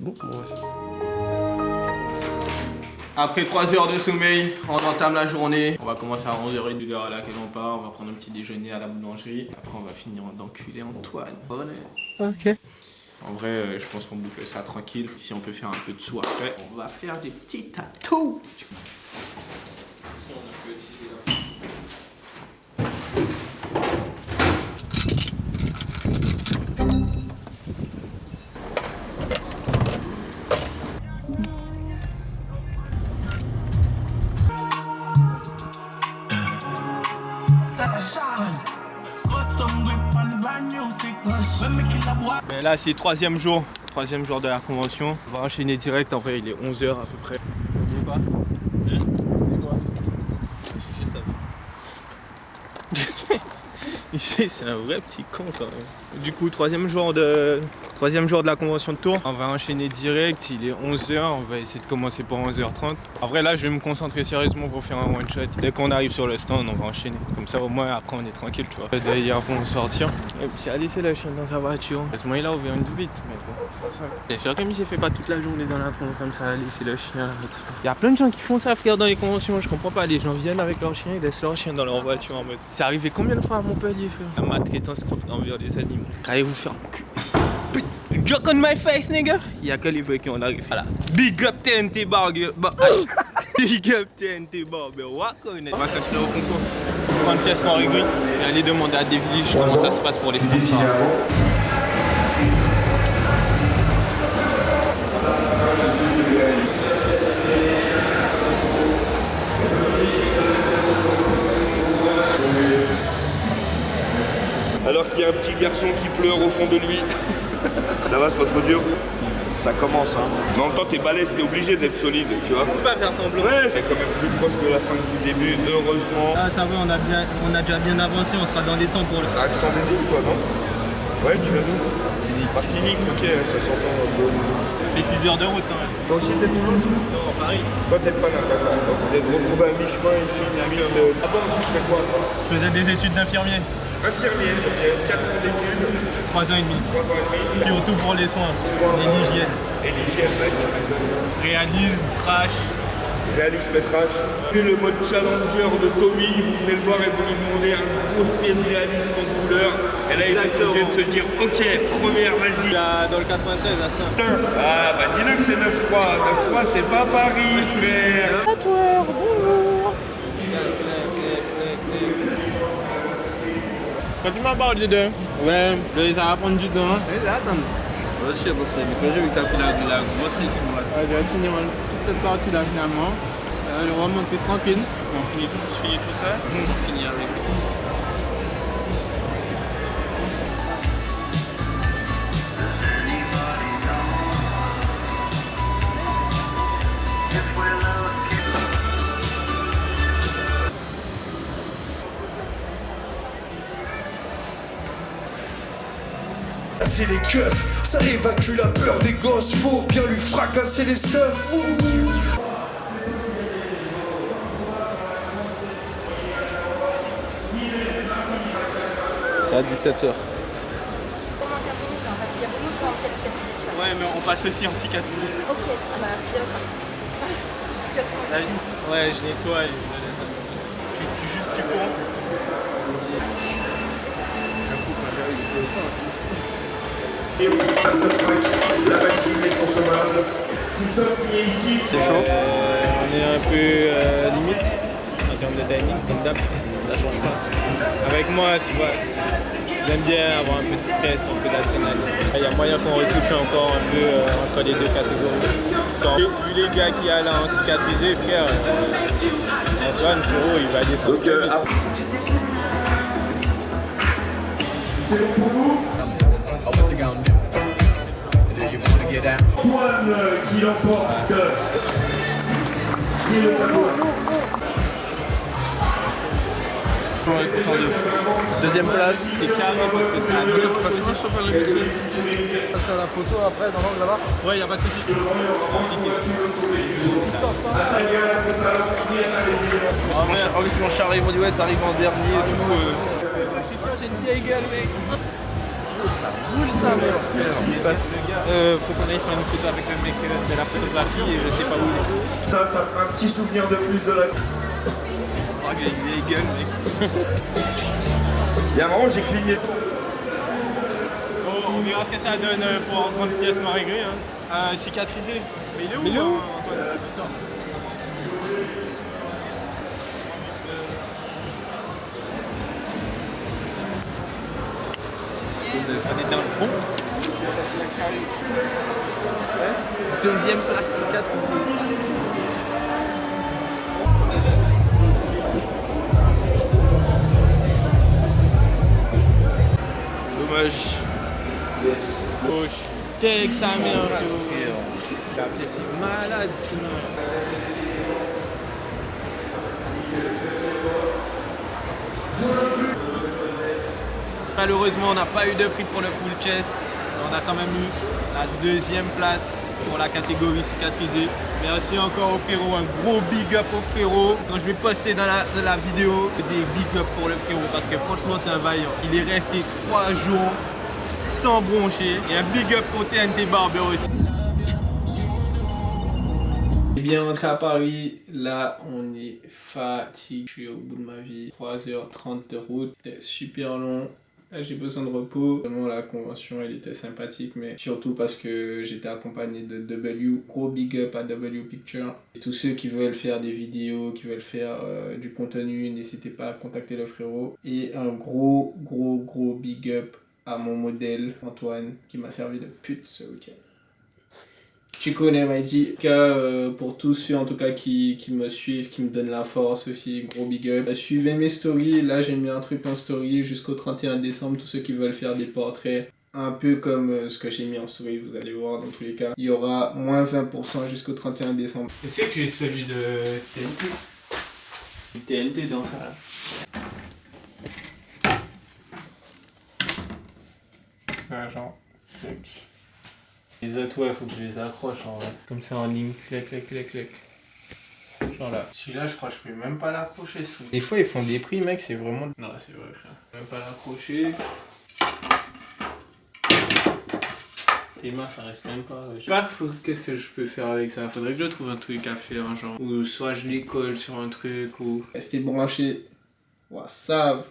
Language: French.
Bon, Après 3 heures de sommeil, on entame la journée. On va commencer à 11h30 l'heure à laquelle on part. On va prendre un petit déjeuner à la boulangerie. Après, on va finir d'enculer Antoine. ok. En vrai, je pense qu'on boucle ça tranquille. Si on peut faire un peu de sous après, on va faire des petits tatous. Mais là, c'est troisième jour de la convention. On va enchaîner direct. En vrai, il est 11h à peu près. On pas c'est un vrai petit con quand même. Du coup, troisième jour de la convention de Tours. On va enchaîner direct, il est 11h, on va essayer de commencer pour 11h30. En vrai là je vais me concentrer sérieusement pour faire un one shot. Dès qu'on arrive sur le stand on va enchaîner. Comme ça au moins après on est tranquille tu vois. D'ailleurs vont sortir. Et puis c'est à laisser le chien dans sa voiture. À ce moment il a ouvert une vite mais bon. C'est sûr comme il s'est fait pas toute la journée dans la con comme ça à laisser le chien. Il y a plein de gens qui font ça frère dans les conventions, je comprends pas. Les gens viennent avec leur chien, ils laissent leur chien dans leur voiture en mode. C'est arrivé combien de fois à Montpellier frère? La maltraitance envers les animaux. Allez vous faire cul. Joke on my face, nigga! Il y a que les vrais qui ont arrivé. Voilà. Big up TNT Barger. Big up TNT Barger. On va s'inscrire au concours. Prendre pièce en rugby et aller demander à Devilish comment ça se passe pour les sponsors. Alors qu'il y a un petit garçon qui pleure au fond de lui. Ça va, c'est pas trop dur? Ça commence, hein. Mais en même temps, t'es balèze, t'es obligé d'être solide, tu vois. On peut pas faire semblant. Ouais, c'est quand même plus proche de la fin que du début, heureusement. Ah, ça va, on a déjà bien avancé, on sera dans les temps pour le. Accent des îles, toi, non? Ouais, tu viens d'où? Martinique, ok, ça s'entend un peu. Ça fait 6 heures de route quand même. Toi aussi, t'es Toulouse? Non, Paris. Toi, t'es pas là, d'accord. Donc, vous êtes retrouvé à mi-chemin ici, Avant, tu fais quoi? Je faisais des études d'infirmier. Infirmier, donc il y a 4 ans d'études. 3 ans et demi. 3 ans et demi. Puis au tout pour les soins. Et l'hygiène. Et l'hygiène, mec, tu m'étonnes. Réalisme, trash. Réalisme et trash. Puis le mode challenger de Tommy, vous venez le voir et vous lui demandez un grosse pièce réalisme en couleur. Et là, il est obligé de se dire, ok, première, vas-y. Dans le 93, à Stein. Ah, bah dis-le que c'est 9-3. 9-3, c'est pas Paris, frère. Tatoueur, bonjour. Quand tu m'as parlé de ouais, ça va prendre du temps. Attends. C'est bon, c'est quand j'ai vu que t'as pris la grosse équipe, moi. Je vais finir toute cette partie là finalement. Je remonte tranquille. Je finis tout ça. Je vais finir avec lui. C'est les keufs, ça évacue la peur des gosses, faut bien lui fracasser les seufs. C'est à 17h. Au moins 15 minutes, hein, parce qu'il y a beaucoup de choses à cicatriser, je passe. Ouais, mais on passe aussi en cicatrisé. Ok, ah bah, aspirez le principe. Parce que tout le monde Ouais, je nettoie et je laisse ça. Tu cours. La machine est consommable. Tout ça qui est ici. C'est chaud. On est un peu limite en termes de timing, comme d'hab, ça change pas. Avec moi, tu vois, j'aime bien avoir un peu de stress, un peu d'adrénaline. Il y a moyen qu'on retouche encore un peu entre les deux catégories. Vu les gars qui allaient en cicatrisé, frère, Antoine, frérot, il va descendre. Donc, c'est bon pour vous? Antoine qui l'emporte. Qui est le tableau. Deuxième place. C'est carré parce que c'est la note pas fini sur le mixeur. Passe à la photo après, dans l'angle là-bas. Ouais, y'a pas de soucis. En plus, mon char arrive, on dit ouais, t'arrives en dernier et tout. Je suis sûr, j'ai une vieille gueule, mec. Il passe. Faut qu'on aille faire une photo avec le mec de la photographie et je sais pas où il est. Ça fera un petit souvenir de plus de la... Je crois que j'ai une vieille gueule, mec. Il y a un moment, j'ai cligné. Bon, on verra ce que ça donne pour en 30 pièces Marie-Gré. Hein. Cicatrisé. Mais il est où, Antoine? On est dans le bon. Deuxième place, cicatrisé. Dommage. Gauche. Take sa mère, frérot. La pièce est malade, sinon. Malheureusement, on n'a pas eu de prix pour le full chest. On a quand même eu la deuxième place pour la catégorie cicatrisée. Merci encore au frérot, un gros big up au frérot. Quand je vais poster dans la vidéo, des big up pour le frérot parce que franchement c'est un vaillant. Il est resté 3 jours sans broncher. Et un big up au TNT Barber aussi. Et bien rentré à Paris, là on est fatigué, je suis au bout de ma vie. 3h30 de route, c'était super long. Là j'ai besoin de repos. Vraiment la convention elle était sympathique, mais surtout parce que j'étais accompagné de W. Gros big up à W Picture. Et tous ceux qui veulent faire des vidéos, qui veulent faire du contenu, n'hésitez pas à contacter le frérot. Et un gros big up à mon modèle Antoine qui m'a servi de pute ce week-end. Tu connais Maïji. En tout cas, pour tous ceux en tout cas qui me suivent, qui me donnent la force aussi, gros big up. Suivez mes stories, là j'ai mis un truc en story jusqu'au 31 décembre, tous ceux qui veulent faire des portraits. Un peu comme ce que j'ai mis en story, vous allez voir dans tous les cas. Il y aura moins 20% jusqu'au 31 décembre. Tu sais que tu es celui de TNT. TNT dans ça là. Ouais, genre. Les autres, ouais, faut que je les accroche en vrai. Comme ça en ligne, clac. Genre là. Celui-là, je crois que je peux même pas l'accrocher. Des fois, ils font des prix, mec, c'est vraiment. Non, c'est vrai, frère. Même pas l'accrocher. Tes mains, ça reste même pas. Je sais pas, qu'est-ce que je peux faire avec ça? Faudrait que je trouve un truc à faire, genre. Ou soit je les colle sur un truc, ou. Restez branchés. WhatsApp.